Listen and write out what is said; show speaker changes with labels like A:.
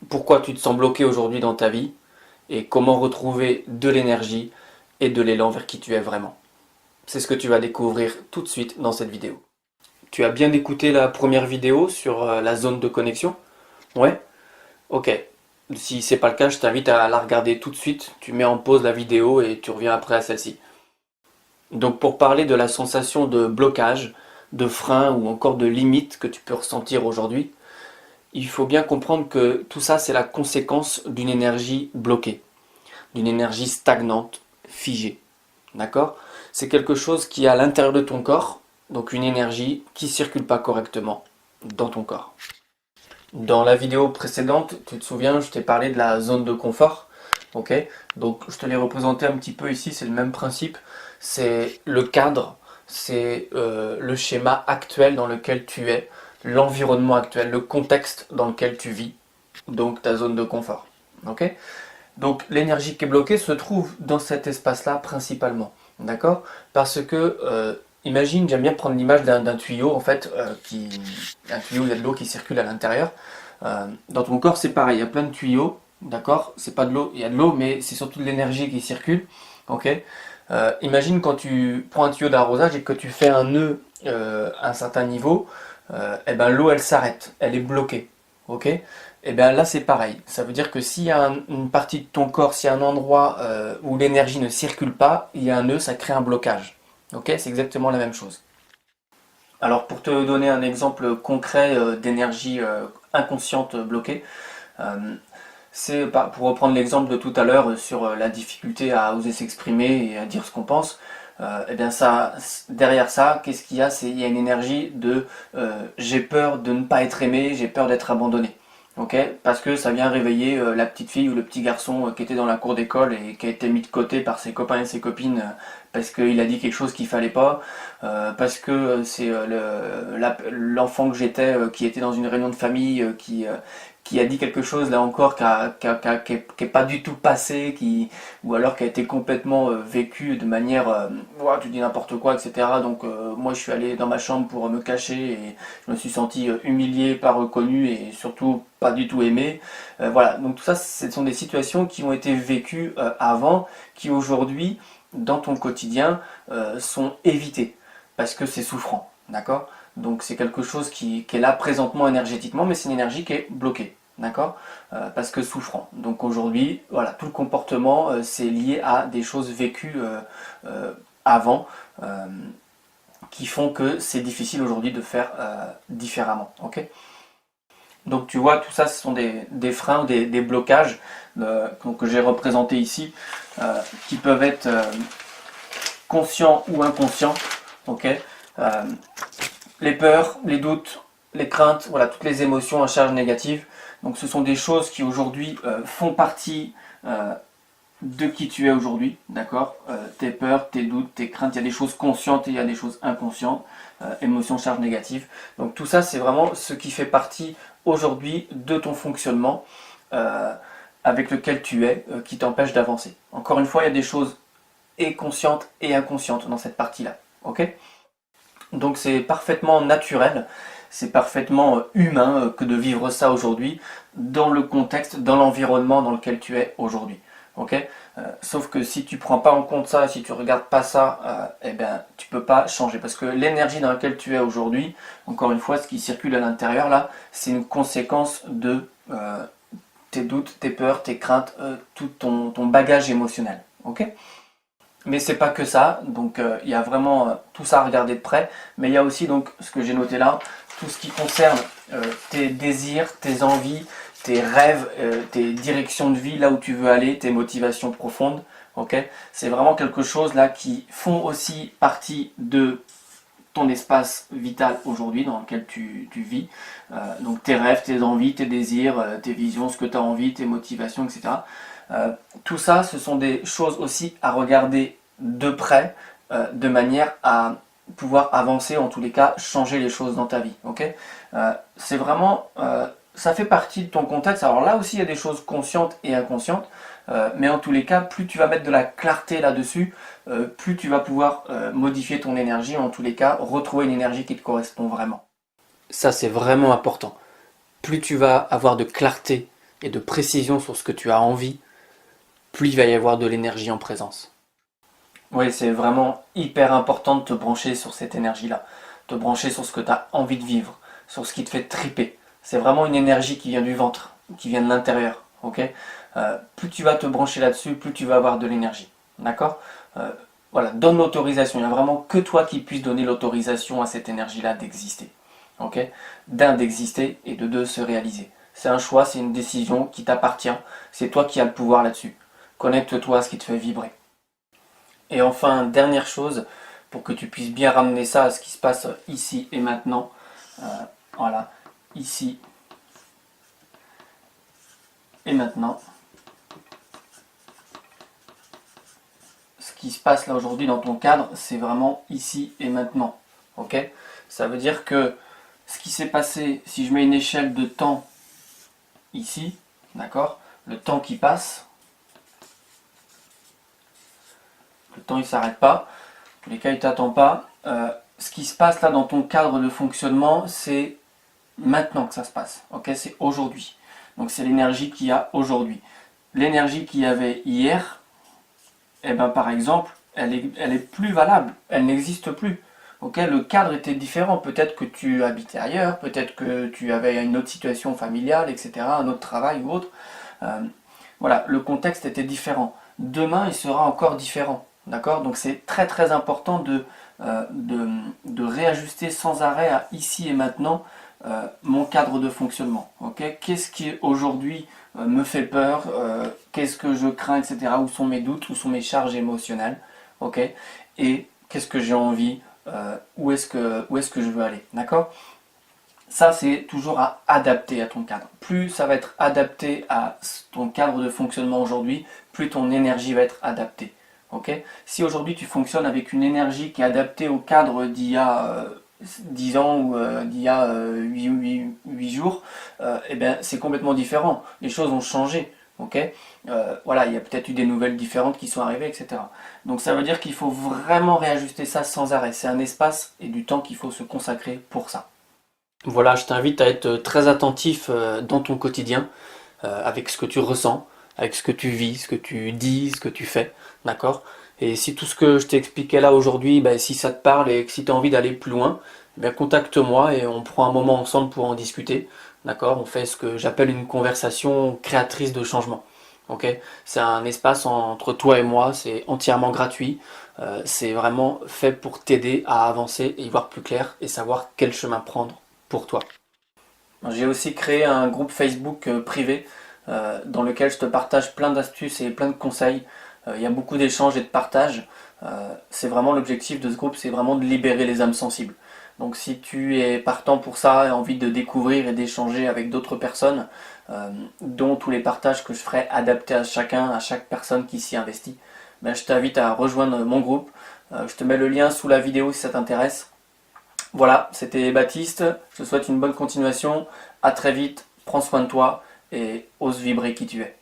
A: pourquoi tu te sens bloqué aujourd'hui dans ta vie et comment retrouver de l'énergie et de l'élan vers qui tu es vraiment. C'est ce que tu vas découvrir tout de suite dans cette vidéo. Tu as bien écouté la première vidéo sur la zone de connexion? Ouais? Ok. Si c'est pas le cas, je t'invite à la regarder tout de suite. Tu mets en pause la vidéo et tu reviens après à celle-ci. Donc pour parler de la sensation de blocage, de frein ou encore de limite que tu peux ressentir aujourd'hui, il faut bien comprendre que tout ça c'est la conséquence d'une énergie bloquée, d'une énergie stagnante, figée. D'accord? C'est quelque chose qui est à l'intérieur de ton corps, donc une énergie qui ne circule pas correctement dans ton corps. Dans la vidéo précédente, tu te souviens, je t'ai parlé de la zone de confort. Ok? Donc je te l'ai représenté un petit peu ici, c'est le même principe. C'est le cadre, c'est le schéma actuel dans lequel tu es, l'environnement actuel, le contexte dans lequel tu vis, donc ta zone de confort. Ok? Donc l'énergie qui est bloquée se trouve dans cet espace-là principalement. D'accord? Parce que, imagine, j'aime bien prendre l'image d'un tuyau, en fait, un tuyau où il y a de l'eau qui circule à l'intérieur. Dans ton corps, c'est pareil, il y a plein de tuyaux, d'accord? C'est pas de l'eau, il y a de l'eau, mais c'est surtout de l'énergie qui circule. Ok? Imagine quand tu prends un tuyau d'arrosage et que tu fais un nœud à un certain niveau, et ben l'eau elle s'arrête, elle est bloquée. Ok? Et bien là c'est pareil. Ça veut dire que s'il y a une partie de ton corps, s'il y a un endroit où l'énergie ne circule pas, il y a un nœud, ça crée un blocage. Ok? C'est exactement la même chose. Alors pour te donner un exemple concret d'énergie inconsciente bloquée, euh, pour reprendre l'exemple de tout à l'heure sur la difficulté à oser s'exprimer et à dire ce qu'on pense. Et bien ça, derrière ça, qu'est-ce qu'il y a? Il y a une énergie de j'ai peur de ne pas être aimé, j'ai peur d'être abandonné. Ok? Parce que ça vient réveiller la petite fille ou le petit garçon qui était dans la cour d'école et qui a été mis de côté par ses copains et ses copines parce qu'il a dit quelque chose qu'il fallait pas, parce que c'est l'enfant que j'étais qui était dans une réunion de famille qui a dit quelque chose là encore qui est pas du tout passé, ou alors qui a été complètement vécu de manière ouah, tu dis n'importe quoi, etc. Donc moi je suis allé dans ma chambre pour me cacher et je me suis senti humilié, pas reconnu et surtout pas du tout aimé. Voilà, donc tout ça ce sont des situations qui ont été vécues avant, qui aujourd'hui dans ton quotidien sont évitées parce que c'est souffrant, d'accord? Donc c'est quelque chose qui est là présentement énergétiquement, mais c'est une énergie qui est bloquée, d'accord? Parce que souffrant. Donc aujourd'hui, voilà, tout le comportement c'est lié à des choses vécues avant euh, qui font que c'est difficile aujourd'hui de faire différemment, ok? Donc tu vois, tout ça, ce sont des freins, des blocages que j'ai représentés ici, qui peuvent être conscients ou inconscients, ok? Euh, les peurs, les doutes, les craintes, voilà, toutes les émotions à charge négative. Donc ce sont des choses qui aujourd'hui font partie de qui tu es aujourd'hui, d'accord? Tes peurs, tes doutes, tes craintes, il y a des choses conscientes et il y a des choses inconscientes, émotions, charge négative. Donc tout ça, c'est vraiment ce qui fait partie aujourd'hui de ton fonctionnement avec lequel tu es, qui t'empêche d'avancer. Encore une fois, il y a des choses et conscientes et inconscientes dans cette partie-là, ok? Donc c'est parfaitement naturel, c'est parfaitement humain que de vivre ça aujourd'hui dans le contexte, dans l'environnement dans lequel tu es aujourd'hui. Ok? Sauf que si tu prends pas en compte ça, si tu regardes pas ça, eh ben tu peux pas changer parce que l'énergie dans laquelle tu es aujourd'hui, encore une fois, ce qui circule à l'intérieur là, c'est une conséquence de tes doutes, tes peurs, tes craintes, tout ton bagage émotionnel. Ok? Mais c'est pas que ça, donc il y a vraiment tout ça à regarder de près, mais il y a aussi donc ce que j'ai noté là, tout ce qui concerne tes désirs, tes envies, tes rêves, tes directions de vie, là où tu veux aller, tes motivations profondes, ok? C'est vraiment quelque chose là qui font aussi partie de ton espace vital aujourd'hui dans lequel tu vis. Donc tes rêves, tes envies, tes désirs, tes visions, ce que tu as envie, tes motivations, etc. Tout ça, ce sont des choses aussi à regarder de près, de manière à pouvoir avancer, en tous les cas, changer les choses dans ta vie. Ok? C'est vraiment, ça fait partie de ton contexte. Alors là aussi, il y a des choses conscientes et inconscientes, mais en tous les cas, plus tu vas mettre de la clarté là-dessus, plus tu vas pouvoir modifier ton énergie, en tous les cas, retrouver une énergie qui te correspond vraiment. Ça, c'est vraiment important. Plus tu vas avoir de clarté et de précision sur ce que tu as envie, plus il va y avoir de l'énergie en présence. Oui, c'est vraiment hyper important de te brancher sur cette énergie-là, te brancher sur ce que tu as envie de vivre, sur ce qui te fait triper. C'est vraiment une énergie qui vient du ventre, qui vient de l'intérieur. Ok, plus tu vas te brancher là-dessus, plus tu vas avoir de l'énergie. D'accord. Voilà, donne l'autorisation. Il n'y a vraiment que toi qui puisses donner l'autorisation à cette énergie-là d'exister. Ok, d'un, d'exister et de deux, se réaliser. C'est un choix, c'est une décision qui t'appartient. C'est toi qui as le pouvoir là-dessus. Connecte-toi à ce qui te fait vibrer. Et enfin, dernière chose, pour que tu puisses bien ramener ça à ce qui se passe ici et maintenant. Voilà, ici et maintenant. Ce qui se passe là aujourd'hui dans ton cadre, c'est vraiment ici et maintenant. Ok? Ça veut dire que ce qui s'est passé, si je mets une échelle de temps ici, d'accord? Le temps qui passe, le temps il ne s'arrête pas, en tous les cas il ne t'attend pas. Ce qui se passe là dans ton cadre de fonctionnement, c'est maintenant que ça se passe. Ok? C'est aujourd'hui. Donc c'est l'énergie qu'il y a aujourd'hui. L'énergie qu'il y avait hier, eh ben, par exemple, elle est plus valable, elle n'existe plus. Okay, le cadre était différent, peut-être que tu habitais ailleurs, peut-être que tu avais une autre situation familiale, etc., un autre travail ou autre. Voilà, le contexte était différent. Demain, il sera encore différent. D'accord? Donc c'est très très important de réajuster sans arrêt à ici et maintenant mon cadre de fonctionnement. Okay? Qu'est-ce qui aujourd'hui me fait peur, qu'est-ce que je crains, etc. Où sont mes doutes, où sont mes charges émotionnelles, okay? Et qu'est-ce que j'ai envie, où est-ce que je veux aller, d'accord? Ça, c'est toujours à adapter à ton cadre. Plus ça va être adapté à ton cadre de fonctionnement aujourd'hui, plus ton énergie va être adaptée. Okay? Si aujourd'hui tu fonctionnes avec une énergie qui est adaptée au cadre d'il y a 10 ans ou d'il y a 8 jours, eh ben, c'est complètement différent. Les choses ont changé. Okay, voilà, il y a peut-être eu des nouvelles différentes qui sont arrivées, etc. Donc ça veut dire qu'il faut vraiment réajuster ça sans arrêt. C'est un espace et du temps qu'il faut se consacrer pour ça. Voilà, je t'invite à être très attentif dans ton quotidien, avec ce que tu ressens, avec ce que tu vis, ce que tu dis, ce que tu fais, d'accord? Et si tout ce que je t'ai expliqué là aujourd'hui, ben, si ça te parle et que si tu as envie d'aller plus loin, ben, contacte-moi et on prend un moment ensemble pour en discuter, d'accord? On fait ce que j'appelle une conversation créatrice de changement. Ok, c'est un espace entre toi et moi, c'est entièrement gratuit, c'est vraiment fait pour t'aider à avancer et y voir plus clair et savoir quel chemin prendre pour toi. J'ai aussi créé un groupe Facebook privé dans lequel je te partage plein d'astuces et plein de conseils. Il y a beaucoup d'échanges et de partages. C'est vraiment l'objectif de ce groupe, c'est vraiment de libérer les âmes sensibles. Donc si tu es partant pour ça et envie de découvrir et d'échanger avec d'autres personnes, dont tous les partages que je ferai adaptés à chacun, à chaque personne qui s'y investit, ben, je t'invite à rejoindre mon groupe. Je te mets le lien sous la vidéo si ça t'intéresse. Voilà, c'était Baptiste, je te souhaite une bonne continuation, à très vite, prends soin de toi et ose vibrer qui tu es.